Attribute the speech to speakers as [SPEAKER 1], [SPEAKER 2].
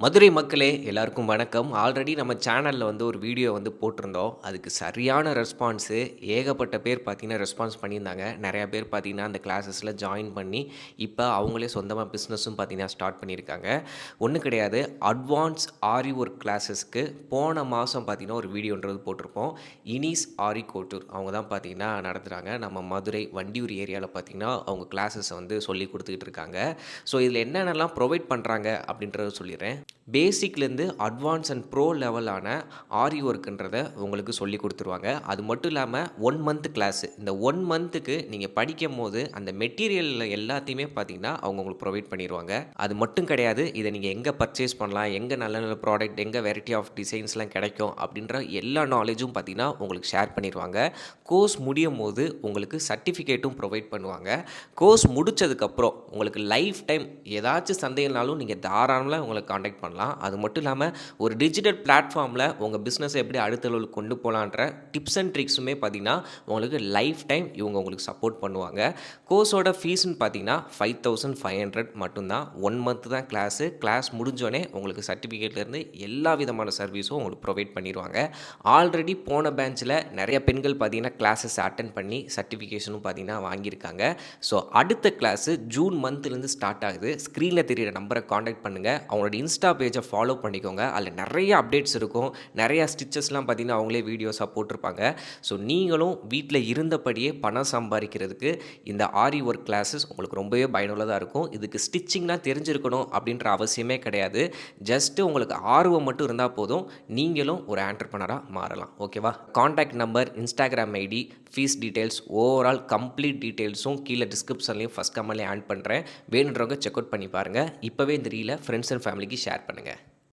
[SPEAKER 1] மதுரை மக்களே எல்லாருக்கும் வணக்கம். ஆல்ரெடி நம்ம சேனல்ல ஒரு வீடியோ போட்டிருந்தோம். அதுக்கு சரியான ரெஸ்பான்ஸு. ஏகப்பட்ட பேர் பார்த்தீங்கன்னா, ரெஸ்பான்ஸ் பண்ணியிருந்தாங்க. நெறைய பேர் பார்த்தீங்கன்னா, அந்த கிளாஸஸ்ல ஜாயின் பண்ணி, இப்ப அவங்களே சொந்தமா பிசினஸும் பார்த்தீங்கன்னா, ஸ்டார்ட் பண்ணியிருக்காங்க. ஒண்ணும் கிடையாது. அட்வான்ஸ் ஆரி ஒர்க் கிளாஸஸ்க்கு போன மாசம் பார்த்தீங்கன்னா, ஒரு வீடியோன்றது போட்டிருப்போம். இனிஸ் ஆரி கோட்டூர் அவங்க தான் பார்த்தீங்கன்னா நடத்துறாங்க. நம்ம மதுரை வண்டியூர் ஏரியால பார்த்தீங்கன்னா, அவங்க கிளாஸஸ சொல்லிக் குடுத்துக்கிட்டு இருக்காங்க. ஸோ, இதில என்னென்னலாம் ப்ரொவைட் பண்றாங்க அப்படின்றத சொல்லிர்றேன். பேசிக்லேருந்து அட்வான்ஸ் அண்ட் ப்ரோ லெவலான ஆரி ஒர்க்குன்றத உங்களுக்கு சொல்லிக் குடுத்துருவாங்க. அது மட்டும் இல்லாம 1 மந்த் கிளாஸு. இந்த 1 மந்த்துக்கு நீங்க படிக்கும்போது அந்த மெட்டீரியல் எல்லாத்தையுமே பார்த்தீங்கன்னா, அவங்க உங்களுக்கு ப்ரொவைட் பண்ணிருவாங்க. அது மட்டும் கிடையாது. இத நீங்க எங்க பர்ச்சேஸ் பண்ணலாம், எங்க நல்ல நல்ல ப்ராடக்ட், எங்க வெரைட்டி ஆஃப் டிசைன்ஸ்லாம் கிடைக்கும் அப்படின்ற எல்லா நாலேஜும் பார்த்தீங்கன்னா, உங்களுக்கு ஷேர் பண்ணிருவாங்க. கோர்ஸ் முடியும்போது உங்களுக்கு சர்டிஃபிகேட்டும் ப்ரொவைட் பண்ணுவாங்க. கோர்ஸ் முடிச்சதுக்கப்புறம் உங்களுக்கு லைஃப் டைம் ஏதாச்சும் சந்தேகம்னாலும் நீங்க தாராளமா உங்கள கான்டாக்ட் பண்ணலாம். அது மட்டும் இல்லாம ஒரு டிஜிட்டல் பிளாட்ஃபார்ம்ல உங்க பிசினஸ எப்படி அடுத்த லெவலுக்கு கொண்டு போலான்ற டிப்ஸ் அண்ட் ட்ரிக்ஸுமே பார்த்தீங்கன்னா, உங்களுக்கு லைஃப் டைம் இவங்க உங்களுக்கு சப்போர்ட் பண்ணுவாங்க. கோர்ஸோட ஃபீஸ்ன்னு பார்த்தீங்கன்னா, 5500 மட்டும் தான். 1 மந்த் தான் கிளாஸு. கிளாஸ் முடிஞ்சோனே உங்களுக்கு சர்டிஃபிகேட்லேருந்து எல்லா விதமான சர்வீஸும் உங்களுக்கு ப்ரொவைட் பண்ணிருவாங்க. ஆல்ரெடி போன பேட்ச்ல நெறைய பெண்கள் பார்த்தீங்கன்னா, கிளாஸஸ் அட்டெண்ட் பண்ணி சர்டிஃபிகேஷனும் பார்த்தீங்கன்னா வாங்கியிருக்காங்க. ஸோ அடுத்த கிளாஸு ஜூன் மந்த்லேருந்து ஸ்டார்ட் ஆகுது. ஸ்க்ரீன்ல தெரியிற நம்பரை கான்டாக்ட் பண்ணுங்க. அவங்களோட இன்ஸ்டா பேஜை ஃபாலோ பண்ணிக்கோங்க. அதில் நிறைய அப்டேட்ஸ் இருக்கும். நிறைய ஸ்டிச்சஸ்லாம் பார்த்தீங்கன்னா, அவங்களே வீடியோஸாக போட்டிருப்பாங்க. ஸோ நீங்களும் வீட்டில் இருந்தபடியே பணம் சம்பாதிக்கிறதுக்கு இந்த ஆரி ஒர்க் கிளாஸஸ் உங்களுக்கு ரொம்பவே பயனுள்ளதாக இருக்கும். இதுக்கு ஸ்டிச்சிங்லாம் தெரிஞ்சிருக்கணும் அப்படின்ற அவசியமே கிடையாது. ஜஸ்ட்டு உங்களுக்கு ஆர்வம் மட்டும் இருந்தால் போதும். நீங்களும் ஒரு ஆண்டர்ப்ரனரா மாறலாம். ஓகேவா? Contact number, Instagram ID, fees details, overall complete டீட்டெயில்ஸும் கீழே டிஸ்கிரிப்ஷன்லையும் ஃபஸ்ட் கமெண்ட்லேயும் ஆட் பண்ணுறேன். வேணுன்றவங்க செக் அவுட் பண்ணி பாருங்கள். இப்போவே இந்த ரீலை ஃப்ரெண்ட்ஸ் அண்ட் ஃபேமிலிக்கு ஷேர் பண்ணுங்கள்.